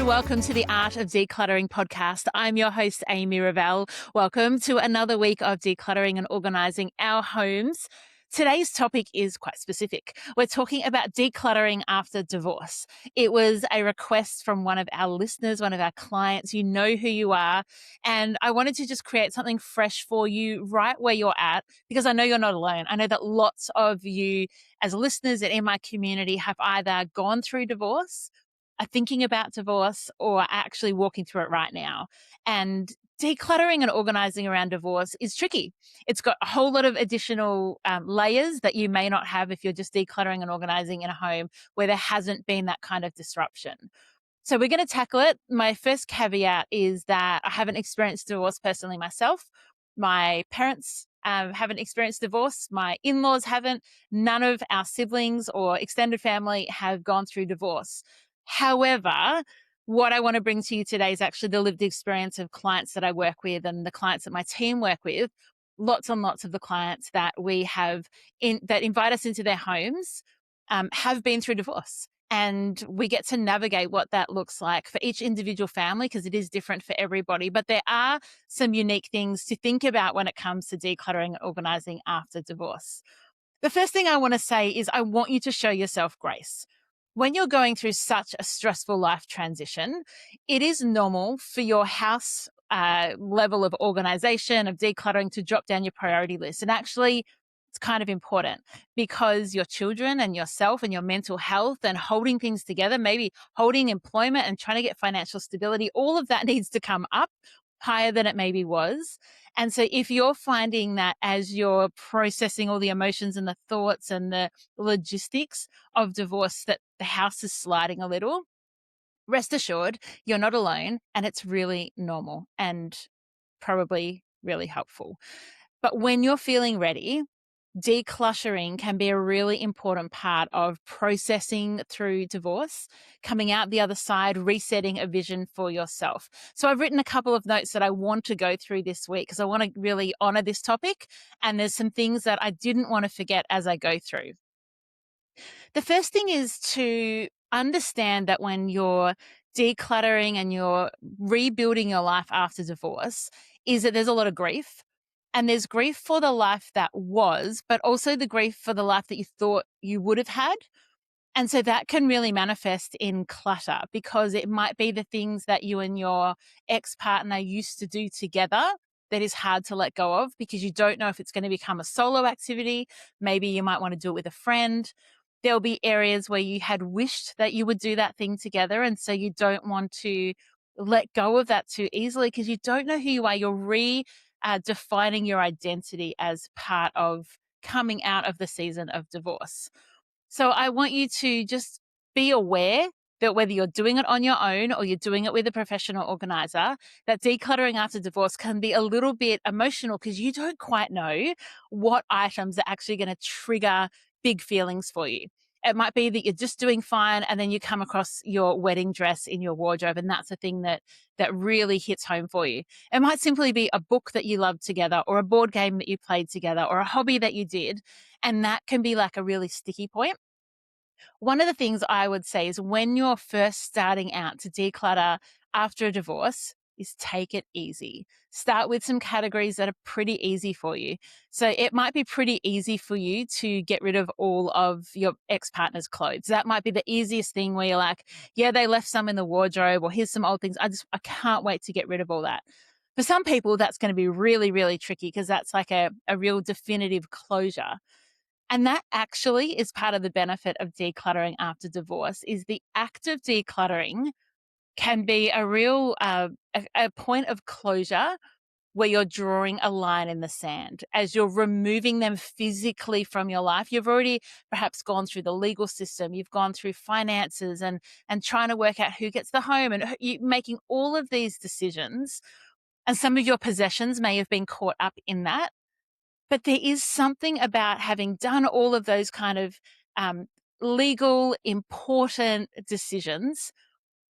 and welcome to the Art of Decluttering podcast. I'm your host, Amy Revell. Welcome to another week of decluttering and organising our homes. Today's topic is quite specific. We're talking about decluttering after divorce. It was a request from one of our listeners, one of our clients. You know who you are. And I wanted to just create something fresh for you right where you're at, because I know you're not alone. I know that lots of you as listeners and in my community have either gone through divorce, are thinking about divorce, or are actually walking through it right now. And decluttering and organizing around divorce is tricky. It's got a whole lot of additional layers that you may not have if you're just decluttering and organizing in a home where there hasn't been that kind of disruption. So we're going to tackle it. My first caveat is that I haven't experienced divorce personally myself. My parents haven't experienced divorce. My in-laws haven't. None of our siblings or extended family have gone through divorce. However, what I want to bring to you today is actually the lived experience of clients that I work with and the clients that my team work with. Lots and lots of the clients that we have that invite us into their homes have been through divorce. And we get to navigate what that looks like for each individual family, because it is different for everybody. But there are some unique things to think about when it comes to decluttering and organizing after divorce. The first thing I want to say is I want you to show yourself grace. When you're going through such a stressful life transition, it is normal for your house level of organization, of decluttering, to drop down your priority list. And actually, it's kind of important, because your children and yourself and your mental health and holding things together, maybe holding employment and trying to get financial stability, all of that needs to come up higher than it maybe was. And so if you're finding that as you're processing all the emotions and the thoughts and the logistics of divorce, that the house is sliding a little, rest assured you're not alone, and it's really normal and probably really helpful. But when you're feeling ready, decluttering can be a really important part of processing through divorce, coming out the other side, resetting a vision for yourself. So I've written a couple of notes that I want to go through this week, because I want to really honor this topic. And there's some things that I didn't want to forget as I go through. The first thing is to understand that when you're decluttering and you're rebuilding your life after divorce, is that there's a lot of grief. And there's grief for the life that was, but also the grief for the life that you thought you would have had. And so that can really manifest in clutter, because it might be the things that you and your ex-partner used to do together that is hard to let go of, because you don't know if it's going to become a solo activity. Maybe you might want to do it with a friend. There'll be areas where you had wished that you would do that thing together. And so you don't want to let go of that too easily, because you don't know who you are. You're defining your identity as part of coming out of the season of divorce. So I want you to just be aware that whether you're doing it on your own or you're doing it with a professional organizer, that decluttering after divorce can be a little bit emotional, because you don't quite know what items are actually going to trigger big feelings for you. It might be that you're just doing fine, and then you come across your wedding dress in your wardrobe, and that's the thing that really hits home for you. It might simply be a book that you loved together, or a board game that you played together, or a hobby that you did, and that can be like a really sticky point. One of the things I would say is, when you're first starting out to declutter after a divorce, is take it easy. Start with some categories that are pretty easy for you. So it might be pretty easy for you to get rid of all of your ex-partner's clothes. That might be the easiest thing, where you're like, yeah, they left some in the wardrobe, or here's some old things. I can't wait to get rid of all that. For some people, that's going to be really, really tricky, because that's like a real definitive closure. And that actually is part of the benefit of decluttering after divorce. Is the act of decluttering can be a real a point of closure, where you're drawing a line in the sand as you're removing them physically from your life. You've already perhaps gone through the legal system, you've gone through finances and trying to work out who gets the home, and you making all of these decisions. And some of your possessions may have been caught up in that. But there is something about having done all of those kind of legal, important decisions,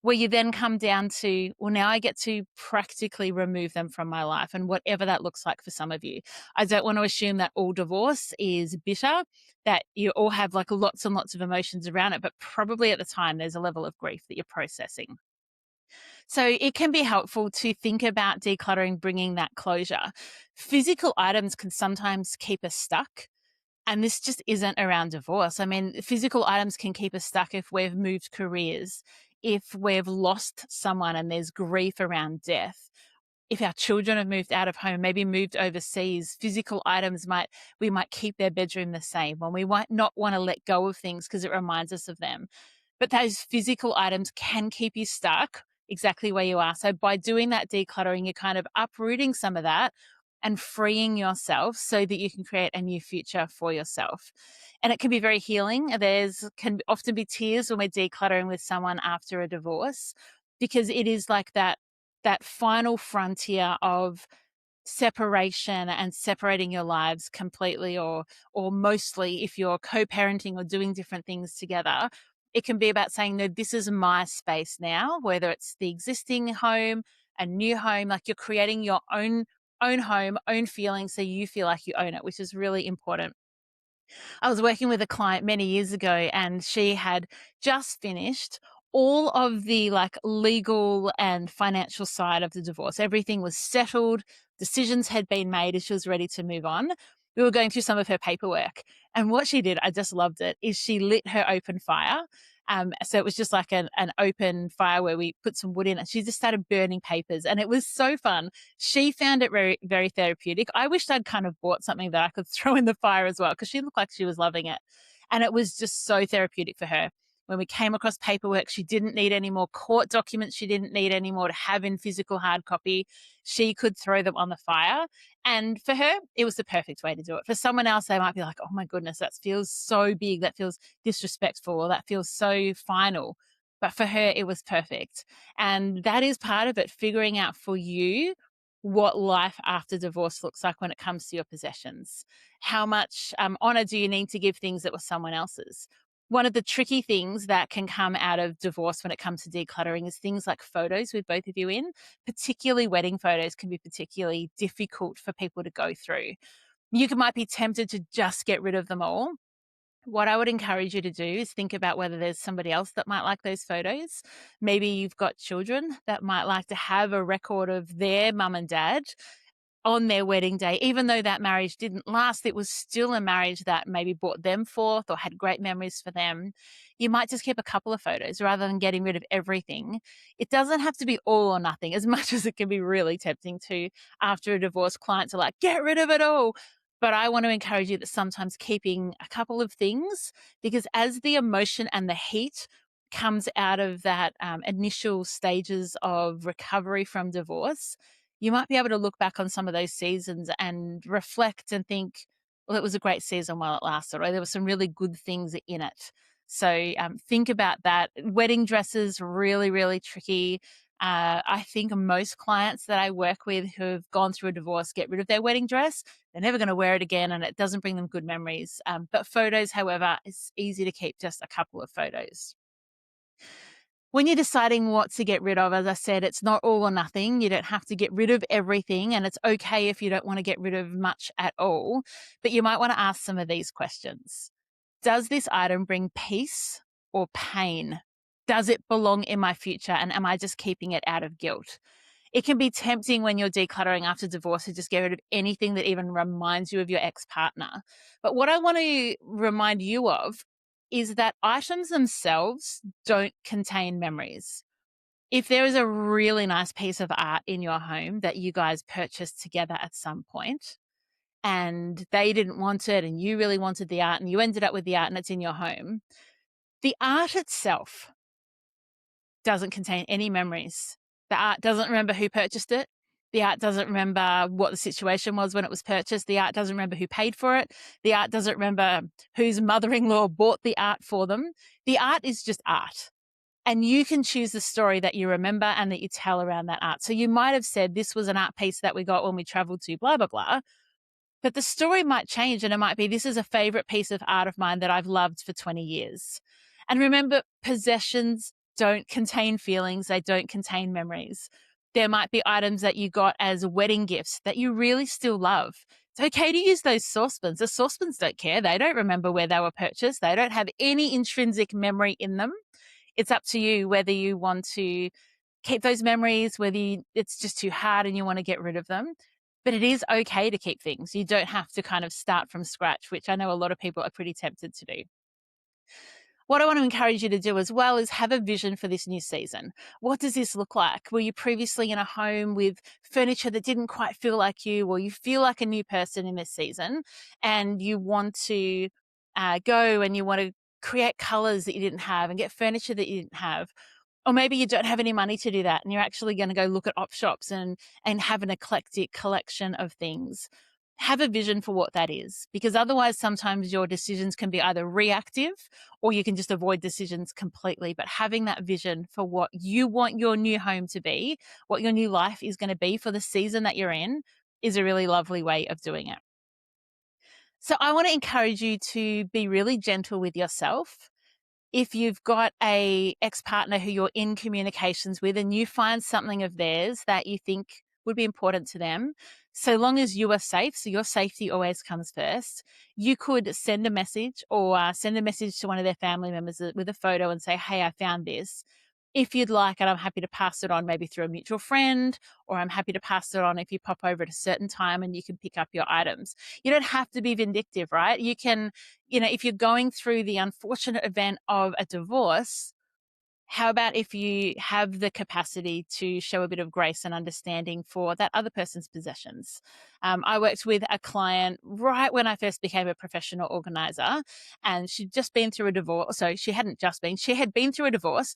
where you then come down to, well, now I get to practically remove them from my life, and whatever that looks like for some of you. I don't want to assume that all divorce is bitter, that you all have like lots and lots of emotions around it, but probably at the time there's a level of grief that you're processing. So it can be helpful to think about decluttering, bringing that closure. Physical items can sometimes keep us stuck. And this just isn't around divorce. I mean, physical items can keep us stuck if we've moved careers, if we've lost someone and there's grief around death, if our children have moved out of home, maybe moved overseas. Physical items we might keep their bedroom the same, when we might not want to let go of things because it reminds us of them. But those physical items can keep you stuck exactly where you are. So by doing that decluttering, you're kind of uprooting some of that and freeing yourself so that you can create a new future for yourself. And it can be very healing. There's can often be tears when we're decluttering with someone after a divorce, because it is like that final frontier of separation and separating your lives completely or mostly. If you're co-parenting or doing different things together, it can be about saying, no, this is my space now, whether it's the existing home, a new home, like you're creating your own home, own feeling, so you feel like you own it, which is really important. I was working with a client many years ago, and she had just finished all of the like legal and financial side of the divorce. Everything was settled, decisions had been made, and she was ready to move on. We were going through some of her paperwork, and what she did, I just loved it, is she lit her open fire. So it was just like an open fire where we put some wood in, and she just started burning papers, and it was so fun. She found it very, very therapeutic. I wished I'd kind of bought something that I could throw in the fire as well, because she looked like she was loving it. And it was just so therapeutic for her. When we came across paperwork, she didn't need any more court documents. She didn't need any more to have in physical hard copy. She could throw them on the fire. And for her, it was the perfect way to do it. For someone else, they might be like, oh my goodness, that feels so big. That feels disrespectful, or that feels so final. But for her, it was perfect. And that is part of it, figuring out for you what life after divorce looks like when it comes to your possessions. How much honor do you need to give things that were someone else's? One of the tricky things that can come out of divorce when it comes to decluttering is things like photos with both of you in. Particularly wedding photos can be particularly difficult for people to go through. Might be tempted to just get rid of them all. What I would encourage you to do is think about whether there's somebody else that might like those photos. Maybe you've got children that might like to have a record of their mum and dad on their wedding day. Even though that marriage didn't last, it was still a marriage that maybe brought them forth or had great memories for them. You might just keep a couple of photos rather than getting rid of everything. It doesn't have to be all or nothing, as much as it can be really tempting to. After a divorce, clients are like, get rid of it all. But I want to encourage you that sometimes keeping a couple of things, because as the emotion and the heat comes out of that initial stages of recovery from divorce, you might be able to look back on some of those seasons and reflect and think, well, it was a great season while it lasted, or there were some really good things in it. So think about that. Wedding dresses, really, really tricky. I think most clients that I work with who have gone through a divorce get rid of their wedding dress. They're never going to wear it again, and it doesn't bring them good memories. But photos, however, it's easy to keep just a couple of photos. When you're deciding what to get rid of, as I said, it's not all or nothing. You don't have to get rid of everything, and it's okay if you don't want to get rid of much at all. But you might want to ask some of these questions. Does this item bring peace or pain? Does it belong in my future, and am I just keeping it out of guilt? It can be tempting when you're decluttering after divorce to just get rid of anything that even reminds you of your ex-partner. But what I want to remind you of is that items themselves don't contain memories. If there is a really nice piece of art in your home that you guys purchased together at some point, and they didn't want it and you really wanted the art and you ended up with the art and it's in your home, the art itself doesn't contain any memories. The art doesn't remember who purchased it. The art doesn't remember what the situation was when it was purchased. The art doesn't remember who paid for it. The art doesn't remember whose mother-in-law bought the art for them. The art is just art. And you can choose the story that you remember and that you tell around that art. So you might have said, this was an art piece that we got when we traveled to blah, blah, blah. But the story might change, and it might be, this is a favorite piece of art of mine that I've loved for 20 years. And remember, possessions don't contain feelings. They don't contain memories. There might be items that you got as wedding gifts that you really still love. It's okay to use those saucepans. The saucepans don't care. They don't remember where they were purchased. They don't have any intrinsic memory in them. It's up to you whether you want to keep those memories, whether it's just too hard and you want to get rid of them. But it is okay to keep things. You don't have to kind of start from scratch, which I know a lot of people are pretty tempted to do. What I want to encourage you to do as well is have a vision for this new season. What does this look like? Were you previously in a home with furniture that didn't quite feel like you, or you feel like a new person in this season and you want to go and you want to create colors that you didn't have and get furniture that you didn't have? Or maybe you don't have any money to do that and you're actually going to go look at op shops and have an eclectic collection of things. Have a vision for what that is, because otherwise sometimes your decisions can be either reactive or you can just avoid decisions completely. But having that vision for what you want your new home to be, what your new life is going to be for the season that you're in, is a really lovely way of doing it. So I want to encourage you to be really gentle with yourself. If you've got a ex-partner who you're in communications with and you find something of theirs that you think would be important to them, so long as you are safe, so your safety always comes first, you could send a message or send a message to one of their family members with a photo and say, hey, I found this. If you'd like it, I'm happy to pass it on maybe through a mutual friend, or I'm happy to pass it on if you pop over at a certain time and you can pick up your items. You don't have to be vindictive, right? You can, if you're going through the unfortunate event of a divorce, how about if you have the capacity to show a bit of grace and understanding for that other person's possessions? I worked with a client right when I first became a professional organizer, and she'd just been through a divorce. So she hadn't just been, she had been through a divorce,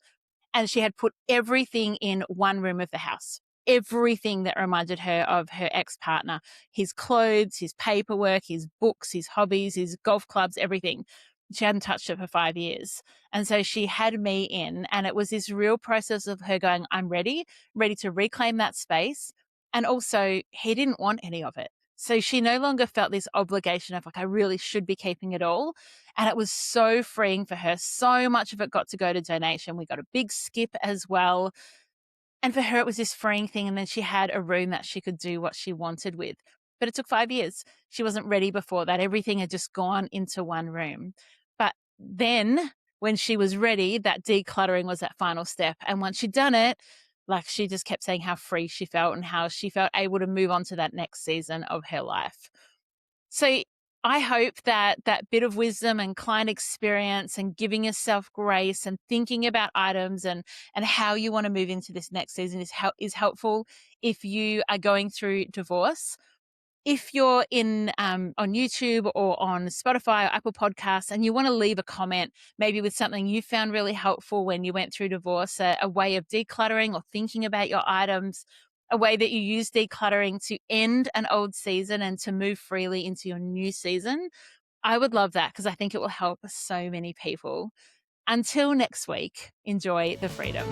and she had put everything in one room of the house. Everything that reminded her of her ex-partner, his clothes, his paperwork, his books, his hobbies, his golf clubs, everything. She hadn't touched it for 5 years. And so she had me in, and it was this real process of her going, I'm ready to reclaim that space. And also, he didn't want any of it. So she no longer felt this obligation of like, I really should be keeping it all. And it was so freeing for her. So much of it got to go to donation. We got a big skip as well. And for her, it was this freeing thing. And then she had a room that she could do what she wanted with. But it took 5 years. She wasn't ready before that. Everything had just gone into one room. But then when she was ready, that decluttering was that final step. And once she'd done it, like she just kept saying how free she felt and how she felt able to move on to that next season of her life. So I hope that that bit of wisdom and client experience and giving yourself grace and thinking about items and how you want to move into this next season is helpful if you are going through divorce. If you're in on YouTube or on Spotify or Apple Podcasts and you want to leave a comment, maybe with something you found really helpful when you went through divorce, a way of decluttering or thinking about your items, a way that you use decluttering to end an old season and to move freely into your new season, I would love that because I think it will help so many people. Until next week, enjoy the freedom.